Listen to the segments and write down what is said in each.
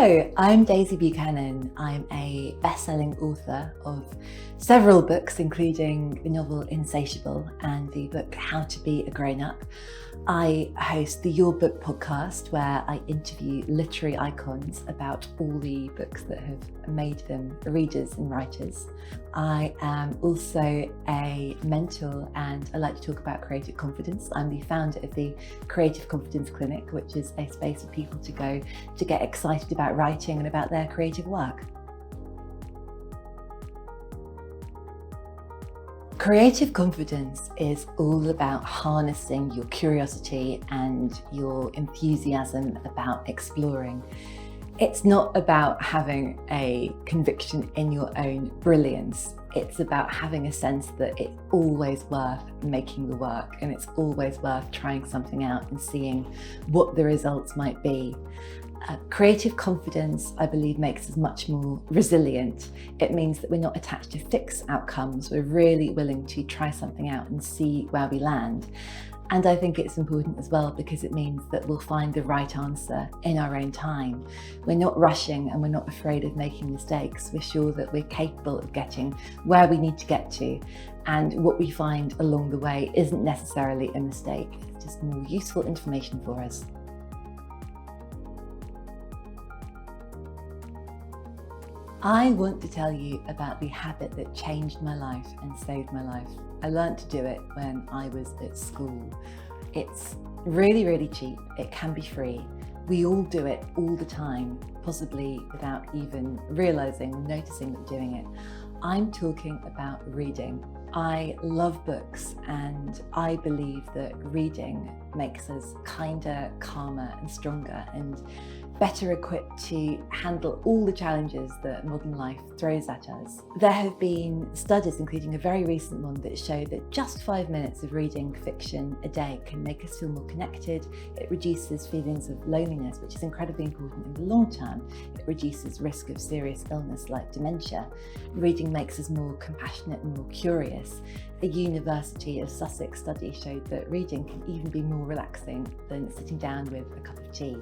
Hello, I'm Daisy Buchanan. I'm a best-selling author of several books, including the novel Insatiable and the book How to Be a Grown-Up. I host the Your Book podcast, where I interview literary icons about all the books that have made them readers and writers. I am also a mentor and I like to talk about creative confidence. I'm the founder of the Creative Confidence Clinic, which is a space for people to go to get excited about writing and about their creative work. Creative confidence is all about harnessing your curiosity and your enthusiasm about exploring. It's not about having a conviction in your own brilliance. It's about having a sense that it's always worth making the work and it's always worth trying something out and seeing what the results might be. Creative confidence, I believe, makes us much more resilient. It means that we're not attached to fixed outcomes. We're really willing to try something out and see where we land. And I think it's important as well because it means that we'll find the right answer in our own time. We're not rushing and we're not afraid of making mistakes. We're sure that we're capable of getting where we need to get to. And what we find along the way isn't necessarily a mistake. It's just more useful information for us. I want to tell you about the habit that changed my life and saved my life. I learned to do it when I was at school. It's really, really cheap. It can be free. We all do it all the time, possibly without even realizing or noticing that we're doing it. I'm talking about reading. I love books and I believe that reading makes us kinder, calmer and stronger and better equipped to handle all the challenges that modern life throws at us. There have been studies, including a very recent one, that show that just 5 minutes of reading fiction a day can make us feel more connected. It reduces feelings of loneliness, which is incredibly important in the long term. It reduces risk of serious illness like dementia. Reading makes us more compassionate and more curious. A University of Sussex study showed that reading can even be more relaxing than sitting down with a cup of tea.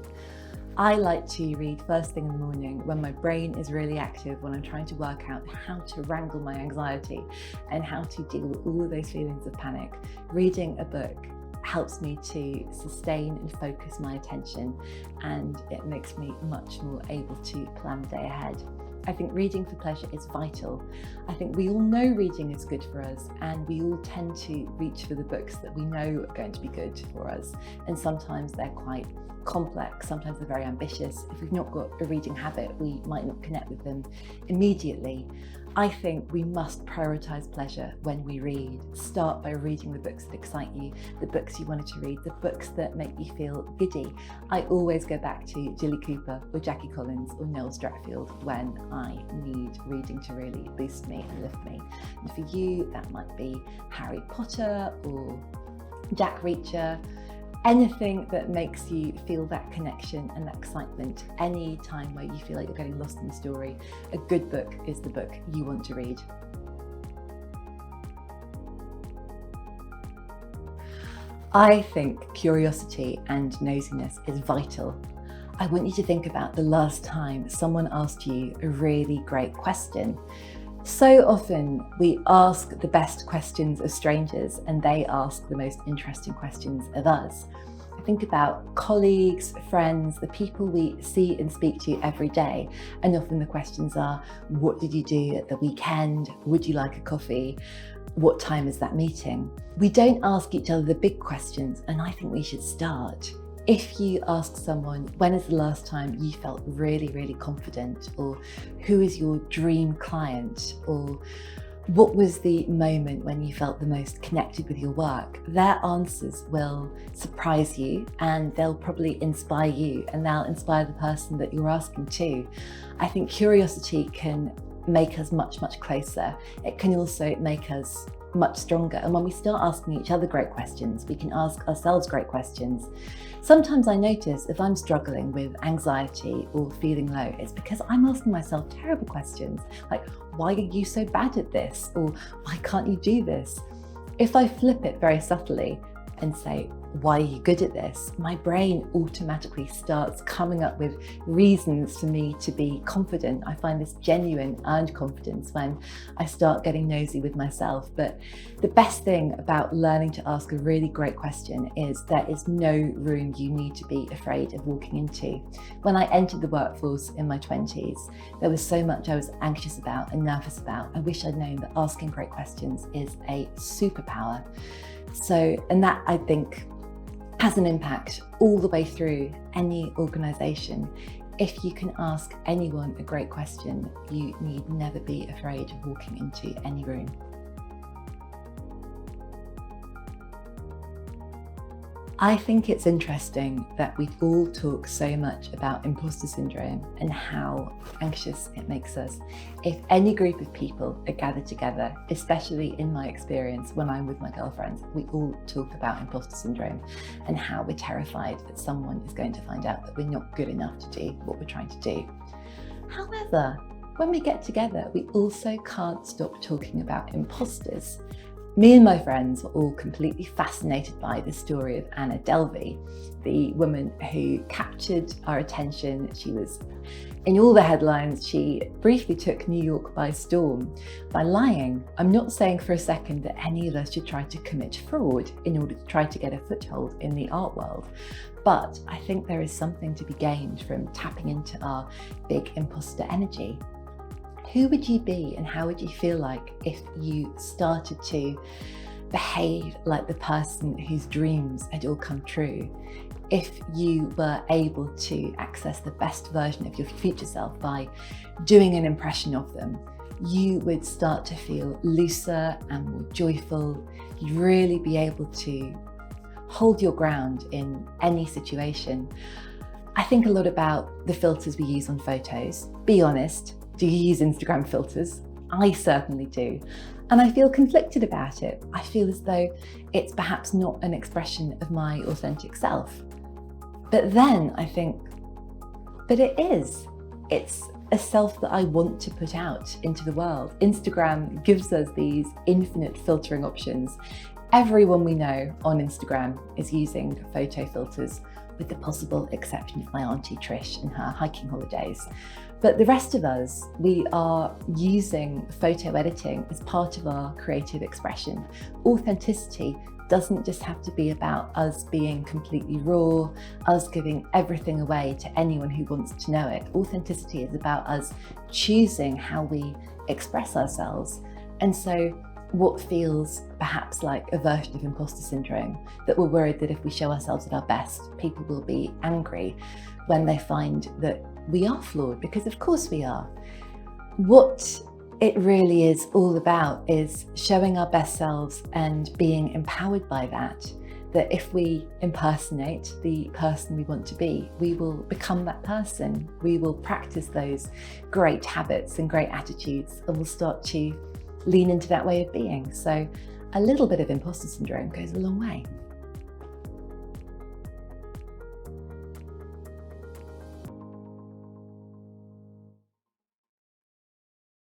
I like to read first thing in the morning when my brain is really active, when I'm trying to work out how to wrangle my anxiety and how to deal with all of those feelings of panic. Reading a book helps me to sustain and focus my attention, and it makes me much more able to plan the day ahead. I think reading for pleasure is vital. I think we all know reading is good for us and we all tend to reach for the books that we know are going to be good for us. And sometimes they're quite complex, sometimes they're very ambitious. If we've not got a reading habit, we might not connect with them immediately. I think we must prioritise pleasure when we read. Start by reading the books that excite you, the books you wanted to read, the books that make you feel giddy. I always go back to Jilly Cooper or Jackie Collins or Noel Strackfield when I need reading to really boost me and lift me. And for you, that might be Harry Potter or Jack Reacher. Anything that makes you feel that connection and that excitement, any time where you feel like you're getting lost in the story, a good book is the book you want to read. I think curiosity and nosiness is vital. I want you to think about the last time someone asked you a really great question. So often we ask the best questions of strangers and they ask the most interesting questions of us. I think about colleagues, friends, the people we see and speak to every day. And often the questions are, what did you do at the weekend? Would you like a coffee? What time is that meeting? We don't ask each other the big questions, and I think we should start. If you ask someone, when is the last time you felt really, really confident? Or who is your dream client? Or what was the moment when you felt the most connected with your work? Their answers will surprise you and they'll probably inspire you and they'll inspire the person that you're asking too. I think curiosity can make us much, much closer. It can also make us much stronger. And when we start asking each other great questions, we can ask ourselves great questions. Sometimes I notice if I'm struggling with anxiety or feeling low, it's because I'm asking myself terrible questions like, why are you so bad at this? Or why can't you do this? If I flip it very subtly, and say, why are you good at this? My brain automatically starts coming up with reasons for me to be confident. I find this genuine earned confidence when I start getting nosy with myself. But the best thing about learning to ask a really great question is there is no room you need to be afraid of walking into. When I entered the workforce in my 20s, there was so much I was anxious about and nervous about. I wish I'd known that asking great questions is a superpower. And that, I think, has an impact all the way through any organisation. If you can ask anyone a great question, you need never be afraid of walking into any room. I think it's interesting that we all talk so much about imposter syndrome and how anxious it makes us. If any group of people are gathered together, especially in my experience when I'm with my girlfriends, we all talk about imposter syndrome and how we're terrified that someone is going to find out that we're not good enough to do what we're trying to do. However, when we get together, we also can't stop talking about imposters. Me and my friends were all completely fascinated by the story of Anna Delvey, the woman who captured our attention. She was in all the headlines. She briefly took New York by storm by lying. I'm not saying for a second that any of us should try to commit fraud in order to try to get a foothold in the art world. But I think there is something to be gained from tapping into our big imposter energy. Who would you be and how would you feel like if you started to behave like the person whose dreams had all come true? If you were able to access the best version of your future self by doing an impression of them, you would start to feel looser and more joyful. You'd really be able to hold your ground in any situation. I think a lot about the filters we use on photos. Be honest. Do you use Instagram filters? I certainly do. And I feel conflicted about it. I feel as though it's perhaps not an expression of my authentic self. But then I think, but it is. It's a self that I want to put out into the world. Instagram gives us these infinite filtering options. Everyone we know on Instagram is using photo filters, with the possible exception of my auntie Trish and her hiking holidays. But the rest of us, we are using photo editing as part of our creative expression. Authenticity doesn't just have to be about us being completely raw, us giving everything away to anyone who wants to know it. Authenticity is about us choosing how we express ourselves. And so what feels perhaps like a version of imposter syndrome, that we're worried that if we show ourselves at our best, people will be angry when they find that we are flawed, because of course we are. What it really is all about is showing our best selves and being empowered by that, that if we impersonate the person we want to be, we will become that person. We will practice those great habits and great attitudes, and we'll start to lean into that way of being. So a little bit of imposter syndrome goes a long way.